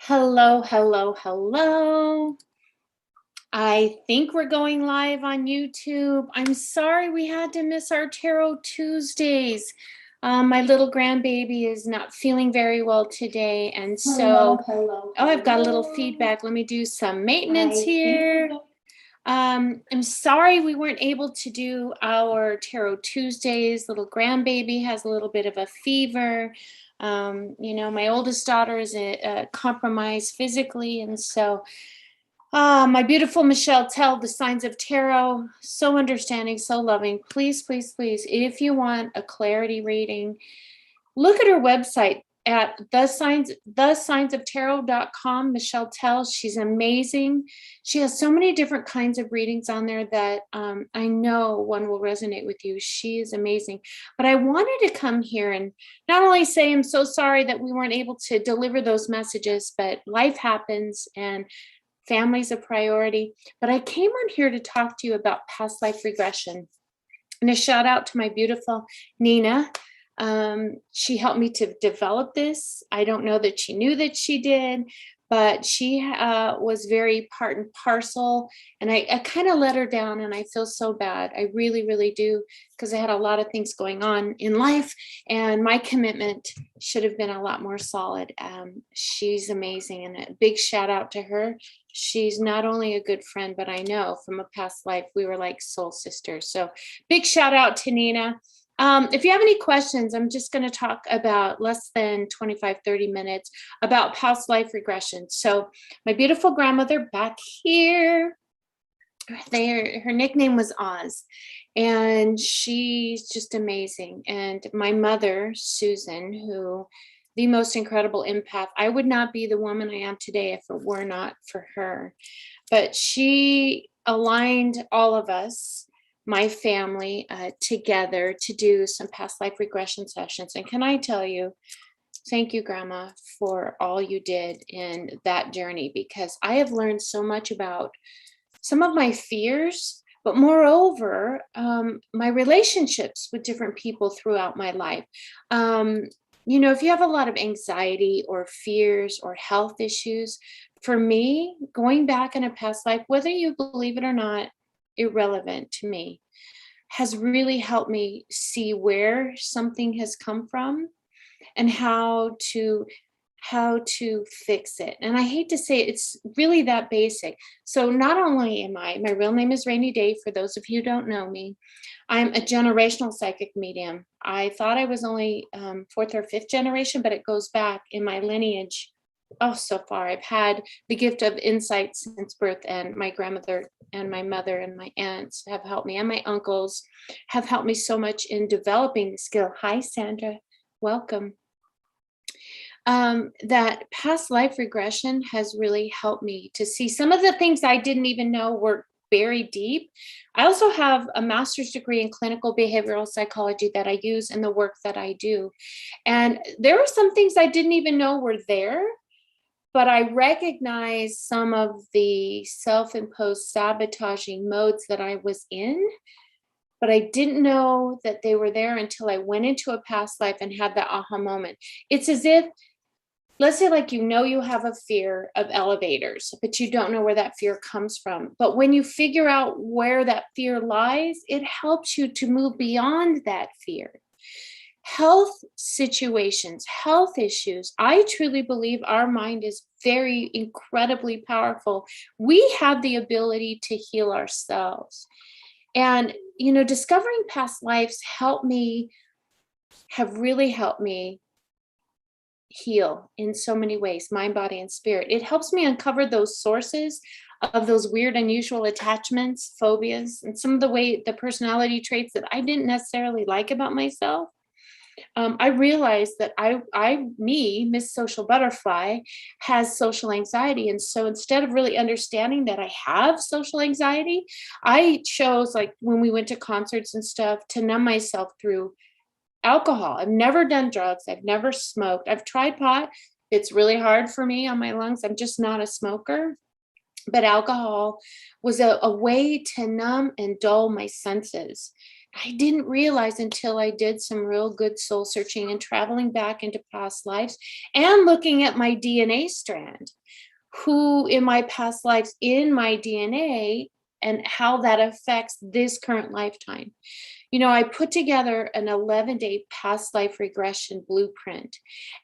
Hello, hello, hello. I think we're going live on YouTube. I'm sorry we had to miss our Tarot Tuesdays. My little grandbaby is not feeling very well today. And so, I've got a little feedback. Let me do some maintenance here. I'm sorry we weren't able to do our Tarot Tuesdays. Little grandbaby has a little bit of a fever. My oldest daughter is compromised physically. And so my beautiful Michelle Tell, the signs of tarot, so understanding, so loving. Please, please, please, if you want a clarity reading, look at her website at thesignsoftarot.com. Michelle Tell, she's amazing. She has so many different kinds of readings on there that I know one will resonate with you. She is amazing. But I wanted to come here and not only say I'm so sorry that we weren't able to deliver those messages, but life happens and family's a priority. But I came on here to talk to you about past life regression. And a shout out to my beautiful Nina. She helped me to develop this. I don't know that she knew that she did, but she was very part and parcel. And I kind of let her down, and I feel so bad. I really, really do, because I had a lot of things going on in life, and my commitment should have been a lot more solid. She's amazing, and a big shout out to her. She's not only a good friend, but I know from a past life, we were like soul sisters. So big shout out to Nina. If you have any questions, I'm just going to talk about less than 25-30 minutes about past life regression. So my beautiful grandmother back here, her nickname was Oz, and she's just amazing. And my mother, Susan, who the most incredible empath. I would not be the woman I am today if it were not for her. But she aligned all of us, my family, together to do some past life regression sessions. And can I tell you, thank you, Grandma, for all you did in that journey, because I have learned so much about some of my fears, but moreover, my relationships with different people throughout my life. If you have a lot of anxiety or fears or health issues, for me, going back in a past life, whether you believe it or not, irrelevant to me, has really helped me see where something has come from and how to fix it. And I hate to say it, it's really that basic. So not only am my real name is Rainey Day, for those of you who don't know me, I'm a generational psychic medium. I thought I was only fourth or fifth generation, but it goes back in my lineage. Oh, so far I've had the gift of insight since birth, and my grandmother and my mother and my aunts have helped me, and my uncles have helped me so much in developing the skill. Hi, Sandra, welcome. That past life regression has really helped me to see some of the things I didn't even know were buried deep. I also have a master's degree in clinical behavioral psychology that I use in the work that I do. And there were some things I didn't even know were there, but I recognized some of the self-imposed sabotaging modes that I was in, but I didn't know that they were there until I went into a past life and had that aha moment. It's as if, let's say, like, you have a fear of elevators, but you don't know where that fear comes from. But when you figure out where that fear lies, it helps you to move beyond that fear. Health situations, health issues, I truly believe our mind is very incredibly powerful. We have the ability to heal ourselves. And, discovering past lives have really helped me heal in so many ways, mind, body, and spirit. It helps me uncover those sources of those weird, unusual attachments, phobias, and some of the personality traits that I didn't necessarily like about myself. I realized that Miss Social Butterfly, has social anxiety. And so instead of really understanding that I have social anxiety, I chose, like when we went to concerts and stuff, to numb myself through alcohol. I've never done drugs. I've never smoked. I've tried pot. It's really hard for me on my lungs. I'm just not a smoker. But alcohol was a way to numb and dull my senses. I didn't realize until I did some real good soul searching and traveling back into past lives and looking at my DNA strand, who in my past lives in my DNA and how that affects this current lifetime. I put together an 11-day past life regression blueprint,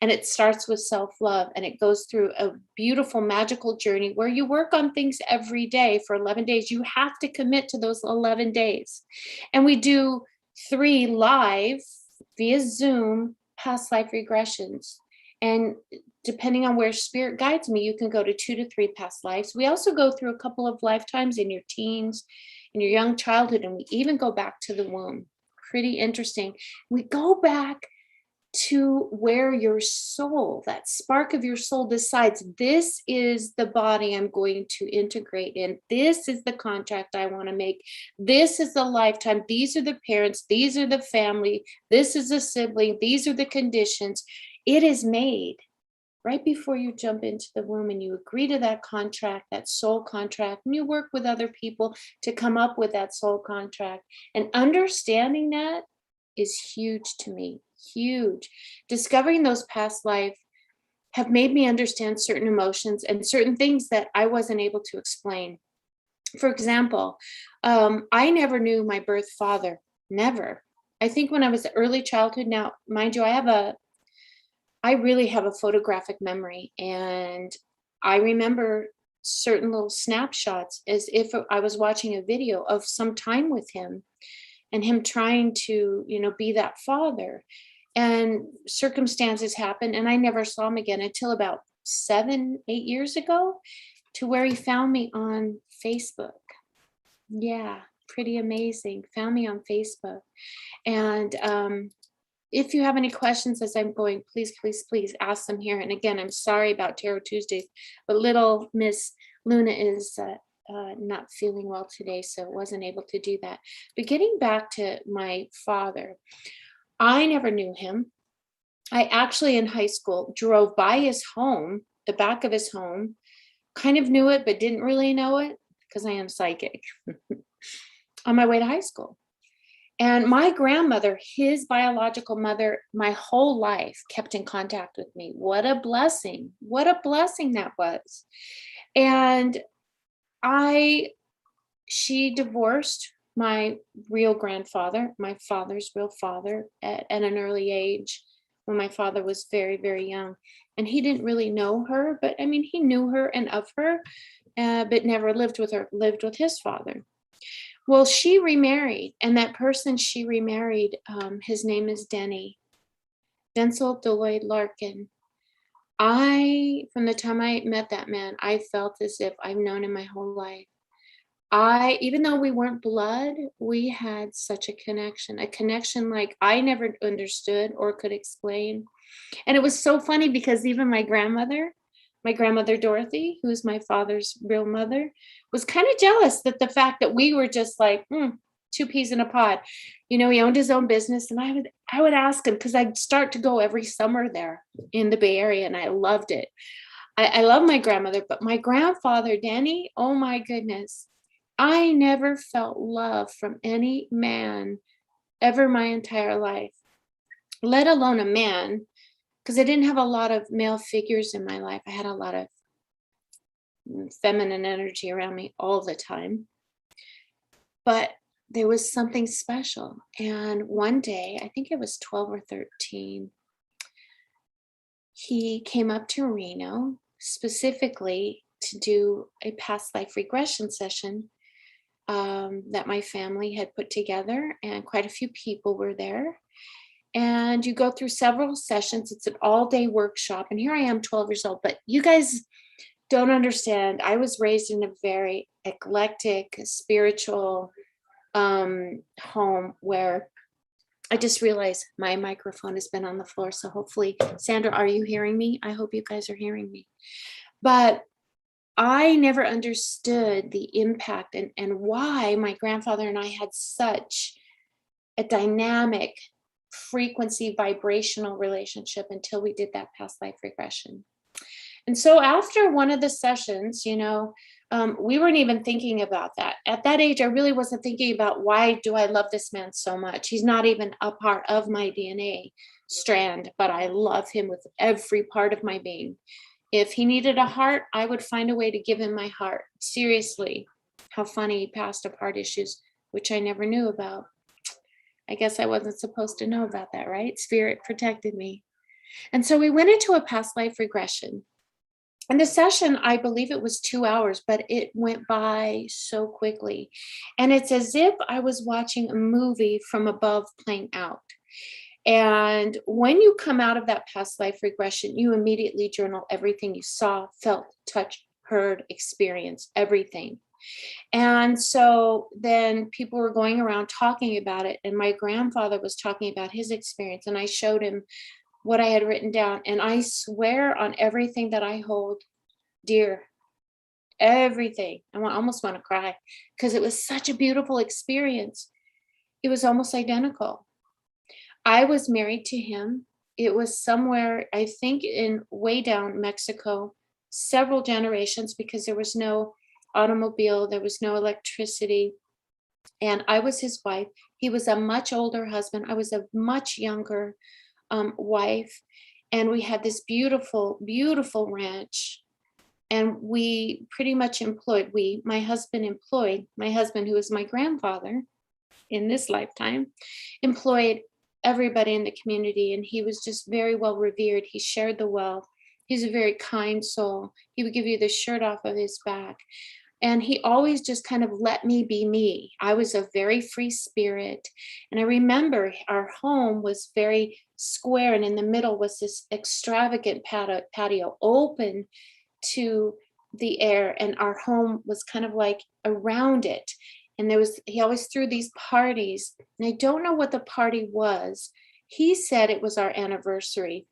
and it starts with self love and it goes through a beautiful, magical journey where you work on things every day for 11 days. You have to commit to those 11 days. And we do 3 live via Zoom past life regressions. And depending on where spirit guides me, you can go to 2 to 3 past lives. We also go through a couple of lifetimes in your teens, in your young childhood, and we even go back to the womb. Pretty interesting. We go back to where your soul, that spark of your soul, decides this is the body I'm going to integrate in. This is the contract I want to make. This is the lifetime. These are the parents. These are the family. This is a sibling. These are the conditions. It is made right before you jump into the womb, and you agree to that contract, that soul contract, and you work with other people to come up with that soul contract. And understanding that is huge to me, huge. Discovering those past life have made me understand certain emotions and certain things that I wasn't able to explain. For example, I never knew my birth father, never. I think when I was early childhood, now, mind you, I really have a photographic memory, and I remember certain little snapshots as if I was watching a video of some time with him and him trying to, be that father. And circumstances happened, and I never saw him again until about 7, 8 years ago, to where he found me on Facebook. Yeah, pretty amazing. Found me on Facebook. And if you have any questions as I'm going, please, please, please ask them here. And again, I'm sorry about Tarot Tuesdays, but little Miss Luna is not feeling well today, so wasn't able to do that. But getting back to my father, I never knew him. I actually in high school drove by his home, the back of his home, kind of knew it, but didn't really know it because I am psychic on my way to high school. And my grandmother, his biological mother, my whole life kept in contact with me. What a blessing. What a blessing that was. And she divorced my real grandfather, my father's real father, at an early age when my father was very, very young. And he didn't really know her, but I mean, he knew her and of her, but never lived with her, lived with his father. Well, she remarried, and that person she remarried, his name is Denny, Denzel Deloyd Larkin. From the time I met that man, I felt as if I've known him my whole life. Even though we weren't blood, we had such a connection like I never understood or could explain. And it was so funny because even my grandmother Dorothy, who's my father's real mother, was kind of jealous that the fact that we were just like 2 peas in a pod. He owned his own business, and I would ask him because I'd start to go every summer there in the Bay Area, and I loved it. I love my grandmother, but my grandfather, Danny, oh my goodness, I never felt love from any man ever my entire life, let alone a man. Because I didn't have a lot of male figures in my life. I had a lot of feminine energy around me all the time. But there was something special. And one day, I think it was 12 or 13, he came up to Reno specifically to do a past life regression session that my family had put together, and quite a few people were there. And you go through several sessions. It's an all-day workshop. And here I am, 12 years old. But you guys don't understand. I was raised in a very eclectic, spiritual home where I just realized my microphone has been on the floor. So hopefully, Sandra, are you hearing me? I hope you guys are hearing me. But I never understood the impact and why my grandfather and I had such a dynamic frequency vibrational relationship until we did that past life regression. And so after one of the sessions, We weren't even thinking about that. At that age, I really wasn't thinking about why do I love this man so much. He's not even a part of my DNA strand, but I love him with every part of my being. If he needed a heart, I would find a way to give him my heart. Seriously, how funny, he passed of heart issues, which I never knew about. I guess I wasn't supposed to know about that, right? Spirit protected me. And so we went into a past life regression. And the session, I believe it was 2 hours, but it went by so quickly. And it's as if I was watching a movie from above playing out. And when you come out of that past life regression, you immediately journal everything you saw, felt, touched, heard, experienced, everything. And so then people were going around talking about it. And my grandfather was talking about his experience. And I showed him what I had written down. And I swear on everything that I hold dear, everything. Almost want to cry because it was such a beautiful experience. It was almost identical. I was married to him. It was somewhere, I think, in way down Mexico, several generations, because there was no automobile, there was no electricity. And I was his wife. He was a much older husband. I was a much younger wife. And we had this beautiful, beautiful ranch. And we pretty much employed, my husband, who was my grandfather in this lifetime, employed everybody in the community. And he was just very well revered. He shared the wealth. He's a very kind soul. He would give you the shirt off of his back. And he always just kind of let me be me. I was a very free spirit. And I remember our home was very square, and in the middle was this extravagant patio open to the air. And our home was kind of like around it. And he always threw these parties. And I don't know what the party was. He said it was our anniversary,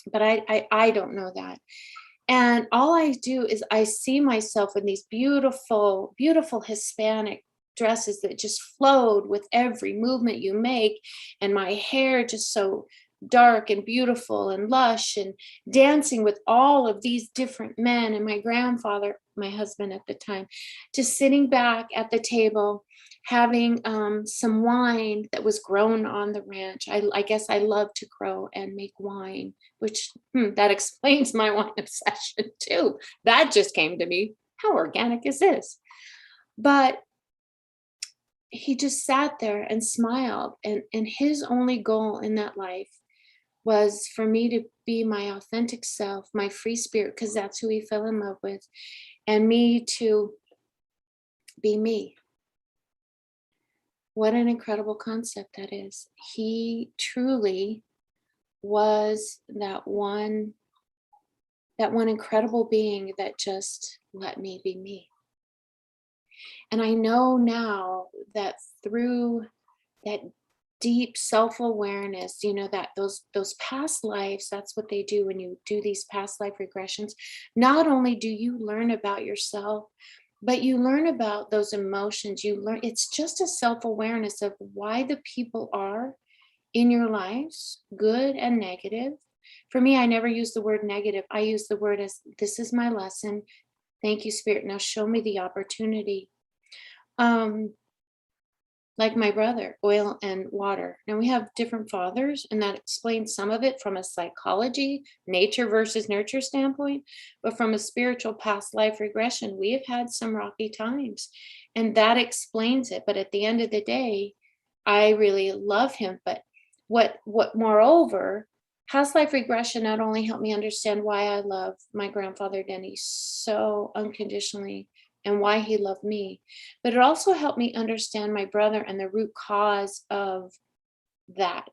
but I don't know that. And all I do is I see myself in these beautiful, beautiful Hispanic dresses that just flowed with every movement you make. And my hair just so dark and beautiful and lush, and dancing with all of these different men. And my grandfather, my husband at the time, just sitting back at the table, having some wine that was grown on the ranch. I guess I love to grow and make wine, which that explains my wine obsession too. That just came to me. How organic is this? But he just sat there and smiled. And his only goal in that life was for me to be my authentic self, my free spirit, because that's who he fell in love with, and me to be me. What an incredible concept that is. He truly was that one incredible being that just let me be me. And I know now that through that deep self-awareness, that those past lives, that's what they do when you do these past life regressions. Not only do you learn about yourself, but you learn about those emotions. It's just a self-awareness of why the people are in your lives, good and negative. For me, I never use the word negative. I use the word as, this is my lesson. Thank you, Spirit. Now show me the opportunity. Like my brother, oil and water. Now we have different fathers, and that explains some of it from a psychology, nature versus nurture standpoint. But from a spiritual past life regression, we have had some rocky times, and that explains it. But at the end of the day, I really love him. But what moreover, past life regression not only helped me understand why I love my grandfather Denny so unconditionally, and why he loved me, but it also helped me understand my brother and the root cause of that.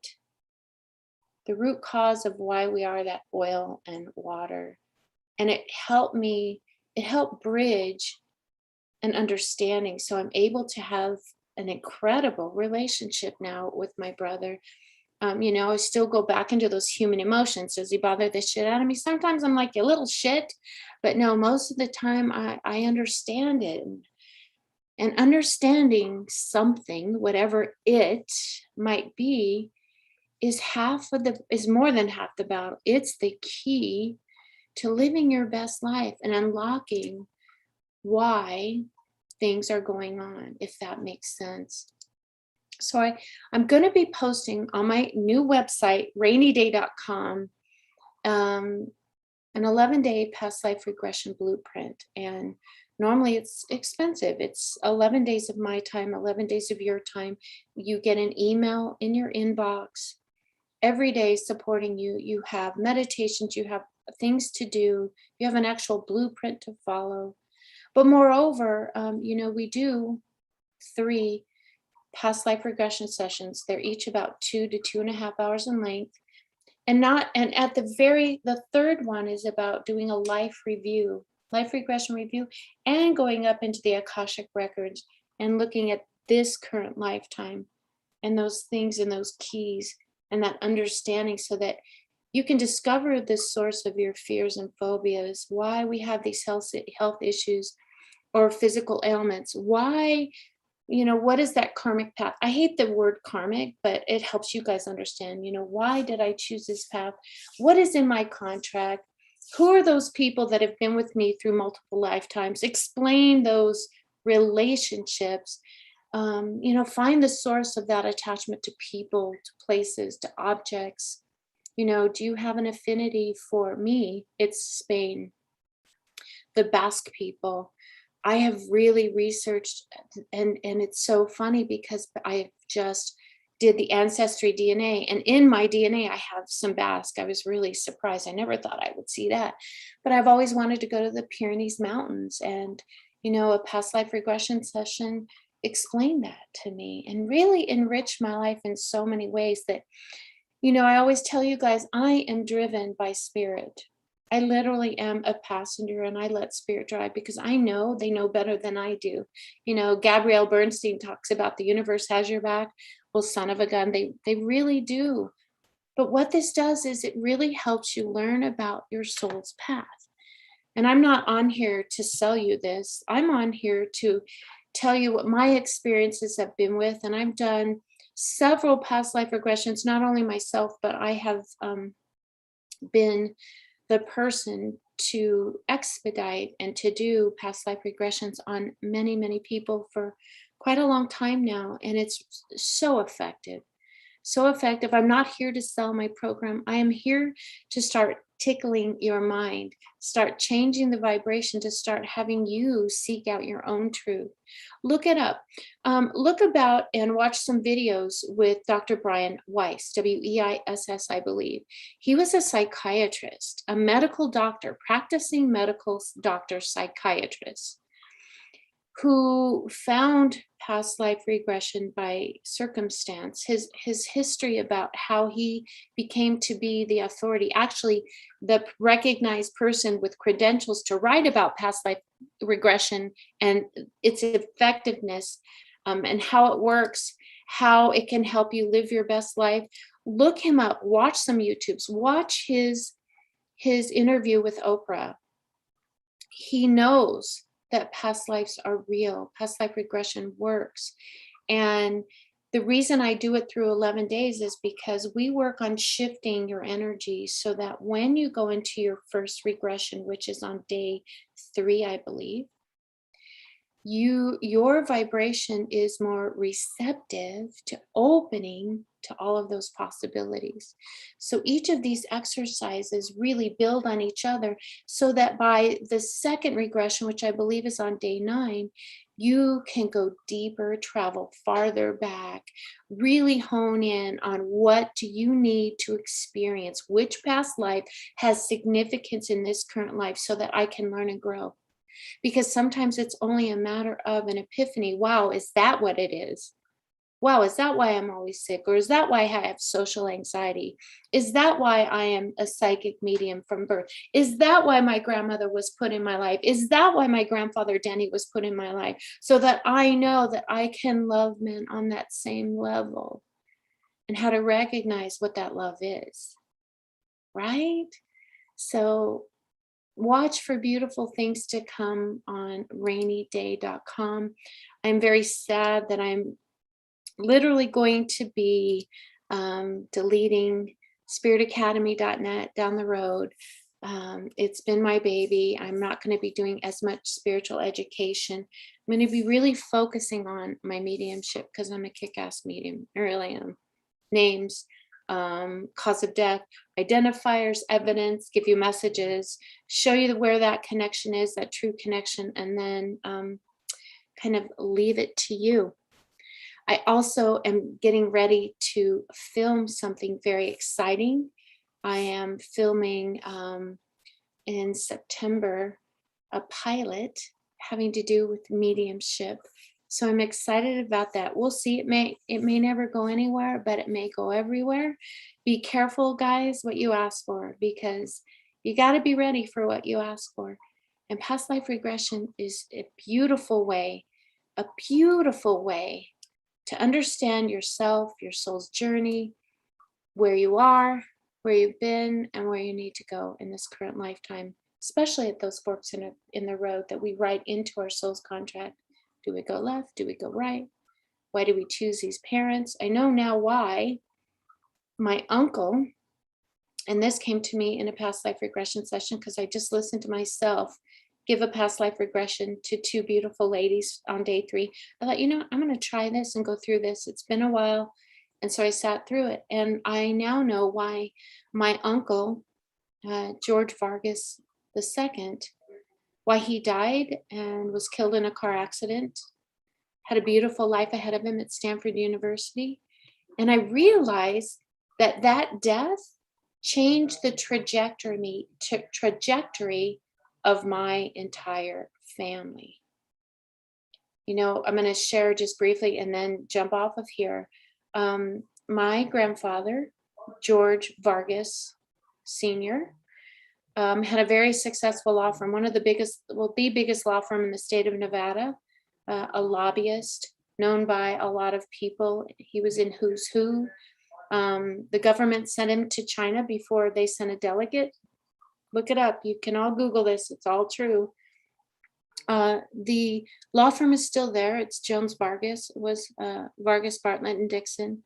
The root cause of why we are that oil and water. And it helped bridge an understanding. So I'm able to have an incredible relationship now with my brother. I still go back into those human emotions. Does he bother the shit out of me? Sometimes I'm like, you little shit. But no, most of the time I understand it. And understanding something, whatever it might be, is more than half the battle. It's the key to living your best life and unlocking why things are going on, if that makes sense. So I'm going to be posting on my new website, rainyday.com, um, an 11-day past life regression blueprint. And normally it's expensive. It's 11 days of my time, 11 days of your time. You get an email in your inbox every day supporting you. You have meditations, you have things to do, you have an actual blueprint to follow. But moreover, we do 3 past life regression sessions. They're each about 2 to 2.5 hours in length. And at the third one is about doing a life review, life regression review, and going up into the Akashic records and looking at this current lifetime and those things and those keys and that understanding, so that you can discover the source of your fears and phobias, why we have these health issues or physical ailments, why, what is that karmic path? I hate the word karmic, but it helps you guys understand, why did I choose this path? What is in my contract? Who are those people that have been with me through multiple lifetimes? Explain those relationships. Find the source of that attachment to people, to places, to objects. Do you have an affinity for me? It's Spain, the Basque people. I have really researched, and it's so funny because I just did the ancestry DNA, and in my DNA I have some Basque. I was really surprised. I never thought I would see that, but I've always wanted to go to the Pyrenees Mountains, and a past life regression session explained that to me and really enriched my life in so many ways that, I always tell you guys, I am driven by spirit. I literally am a passenger and I let spirit drive because I know they know better than I do. Gabrielle Bernstein talks about the universe has your back. Well, son of a gun, they really do. But what this does is it really helps you learn about your soul's path. And I'm not on here to sell you this. I'm on here to tell you what my experiences have been with. And I've done several past life regressions, not only myself, but I have been the person to expedite and to do past life regressions on many, many people for quite a long time now. And it's so effective. So effective. I'm not here to sell my program. I am here to start tickling your mind, start changing the vibration, to start having you seek out your own truth. Look it up. Look about and watch some videos with Dr. Brian Weiss, Weiss, I believe. He was a psychiatrist, a medical doctor, practicing medical doctor psychiatrist, who found past life regression by circumstance. His history about how he became to be the authority, actually the recognized person with credentials to write about past life regression and its effectiveness, and how it works, how it can help you live your best life. Look him up, watch some YouTubes, watch his interview with Oprah. He knows that past lives are real. Past life regression works. And the reason I do it through 11 days is because we work on shifting your energy so that when you go into your first regression, which is on day 3, I believe, your vibration is more receptive to opening to all of those possibilities. So each of these exercises really build on each other, so that by the second regression, which I believe is on day 9, you can go deeper, travel farther back, really hone in on what do you need to experience, which past life has significance in this current life, so that I can learn and grow. Because sometimes it's only a matter of an epiphany. Wow, is that what it is? Wow, is that why I'm always sick? Or is that why I have social anxiety? Is that why I am a psychic medium from birth? Is that why my grandmother was put in my life? Is that why my grandfather Denny was put in my life? So that I know that I can love men on that same level, and how to recognize what that love is, right? So watch for beautiful things to come on rainyday.com. I'm very sad that I'm literally going to be deleting spiritacademy.net down the road. It's been my baby. I'm not going to be doing as much spiritual education. I'm going to be really focusing on my mediumship because I'm a kick-ass medium. I really am. Names, cause of death, identifiers, evidence, give you messages, show you where that connection is, that true connection, and then kind of leave it to you. I also am getting ready to film something very exciting. I am filming in September a pilot having to do with mediumship. So I'm excited about that. We'll see. It may never go anywhere, but it may go everywhere. Be careful, guys, what you ask for, because you got to be ready for what you ask for. And past life regression is a beautiful way to understand yourself, your soul's journey, where you are, where you've been, and where you need to go in this current lifetime, especially at those forks in the road that we write into our soul's contract. Do we go left? Do we go right? Why do we choose these parents? I know now why my uncle, and this came to me in a past life regression session because I just listened to myself give a past life regression to two beautiful ladies on day 3. I thought, I'm going to try this and go through this. It's been a while. And so I sat through it. And I now know why my uncle, George Vargas II, why he died and was killed in a car accident, had a beautiful life ahead of him at Stanford University. And I realized that death changed the trajectory of my entire family. I'm going to share just briefly and then jump off of here. My grandfather, George Vargas Sr., had a very successful law firm, one of the biggest law firm in the state of Nevada, a lobbyist known by a lot of people. He was in Who's Who. The government sent him to China before they sent a delegate. Look it up. You can all Google this. It's all true. The law firm is still there. It's Jones Vargas. It was Vargas, Bartlett, and Dixon.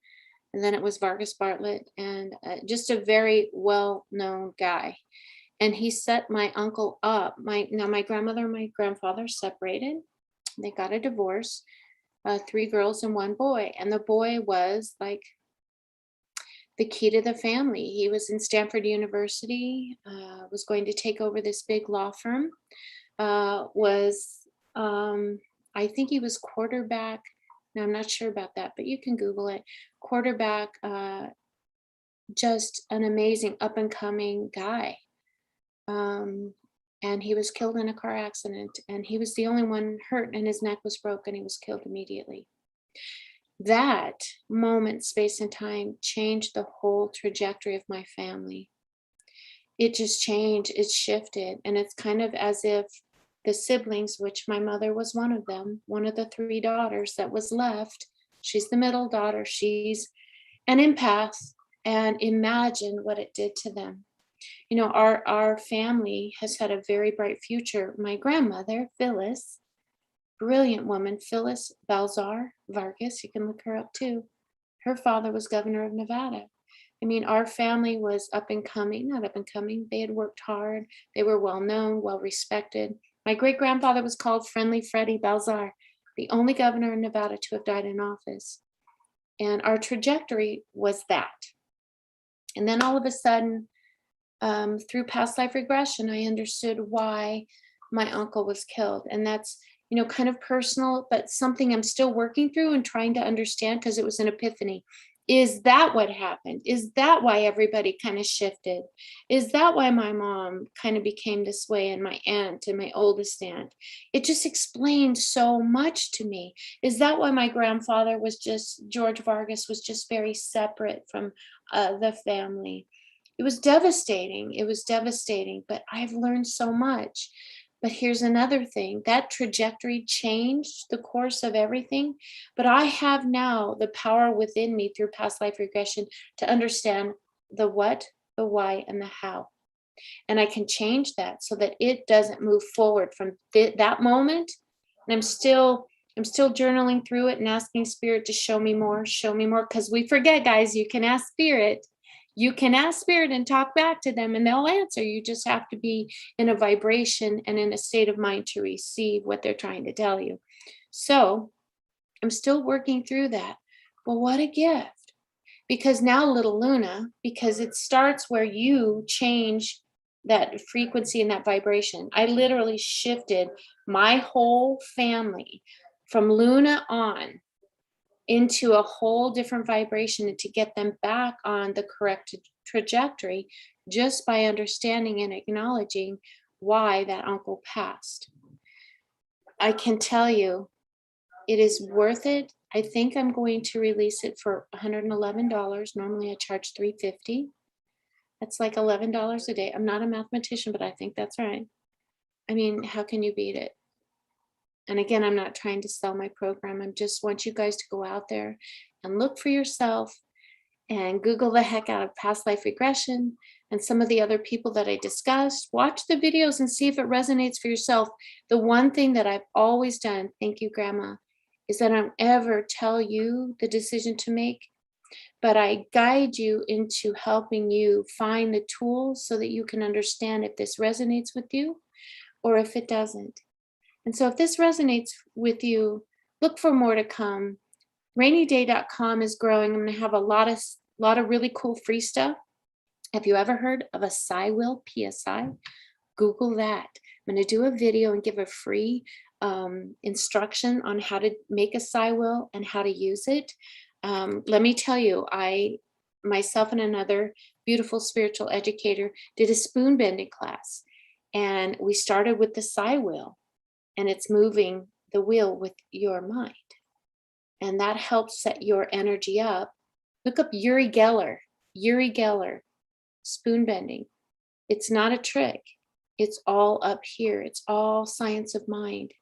And then it was Vargas, Bartlett, and just a very well-known guy. And he set my uncle up. My grandmother and my grandfather separated. They got a divorce, 3 girls and 1 boy. And the boy was like the key to the family. He was in Stanford University, was going to take over this big law firm, I think he was quarterback. Now, I'm not sure about that, but you can Google it. Quarterback, just an amazing up and coming guy. And he was killed in a car accident, and he was the only one hurt, and his neck was broken. He was killed immediately. That moment, space and time, changed the whole trajectory of my family. It just changed, it shifted. And it's kind of as if the siblings, which my mother was one of them, one of the 3 daughters that was left, she's the middle daughter, she's an empath, and imagine what it did to them. Our family has had a very bright future. My grandmother, Phyllis, brilliant woman, Phyllis Balzar Vargas, you can look her up too. Her father was governor of Nevada. Our family was not up and coming. They had worked hard. They were well known, well respected. My great grandfather was called Friendly Freddie Balzar, the only governor in Nevada to have died in office. And our trajectory was that. And then all of a sudden, through past life regression, I understood why my uncle was killed. And that's, kind of personal, but something I'm still working through and trying to understand because it was an epiphany. Is that what happened? Is that why everybody kind of shifted? Is that why my mom kind of became this way, and my aunt and my oldest aunt? It just explained so much to me. Is that why my grandfather George Vargas was just very separate from the family? It was devastating. But I've learned so much. But here's another thing, that trajectory changed the course of everything. But I have now the power within me through past life regression to understand the what, the why, and the how. And I can change that so that it doesn't move forward from that moment. And I'm still journaling through it and asking Spirit to show me more, because we forget, guys, you can ask Spirit. You can ask spirit and talk back to them and they'll answer. You just have to be in a vibration and in a state of mind to receive what they're trying to tell you. So I'm still working through that. Well, what a gift. Because now, little Luna, because it starts where you change that frequency and that vibration. I literally shifted my whole family from Luna on into a whole different vibration and to get them back on the correct trajectory just by understanding and acknowledging why that uncle passed. I can tell you, it is worth it. I think I'm going to release it for $111. Normally I charge $350. That's like $11 a day. I'm not a mathematician, but I think that's right. I mean, how can you beat it? And again, I'm not trying to sell my program. I just want you guys to go out there and look for yourself and Google the heck out of past life regression and some of the other people that I discussed. Watch the videos and see if it resonates for yourself. The one thing that I've always done, thank you, Grandma, is that I don't ever tell you the decision to make, but I guide you into helping you find the tools so that you can understand if this resonates with you or if it doesn't. And so if this resonates with you, look for more to come. Rainyday.com is growing. I'm going to have a lot of really cool free stuff. Have you ever heard of a psi will, PSI? Google that. I'm going to do a video and give a free instruction on how to make a psi will and how to use it. Let me tell you, myself and another beautiful spiritual educator did a spoon bending class, and we started with the psi will, and it's moving the wheel with your mind. And that helps set your energy up. Look up Uri Geller, spoon bending. It's not a trick. It's all up here. It's all science of mind.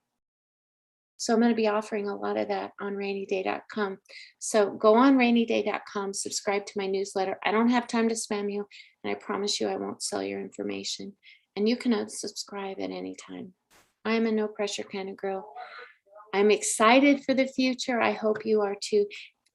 So I'm going to be offering a lot of that on rainyday.com. So go on rainyday.com, subscribe to my newsletter. I don't have time to spam you, and I promise you I won't sell your information. And you can unsubscribe at any time. I'm a no pressure kind of girl. I'm excited for the future. I hope you are too.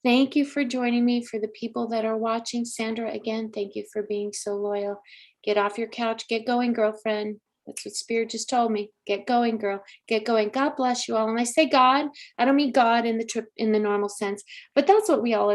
Thank you for joining me. For the people that are watching, Sandra, again, thank you for being so loyal. Get off your couch. Get going, girlfriend. That's what Spirit just told me. Get going, girl. Get going. God bless you all. And I say God, I don't mean God in the normal sense, but that's what we all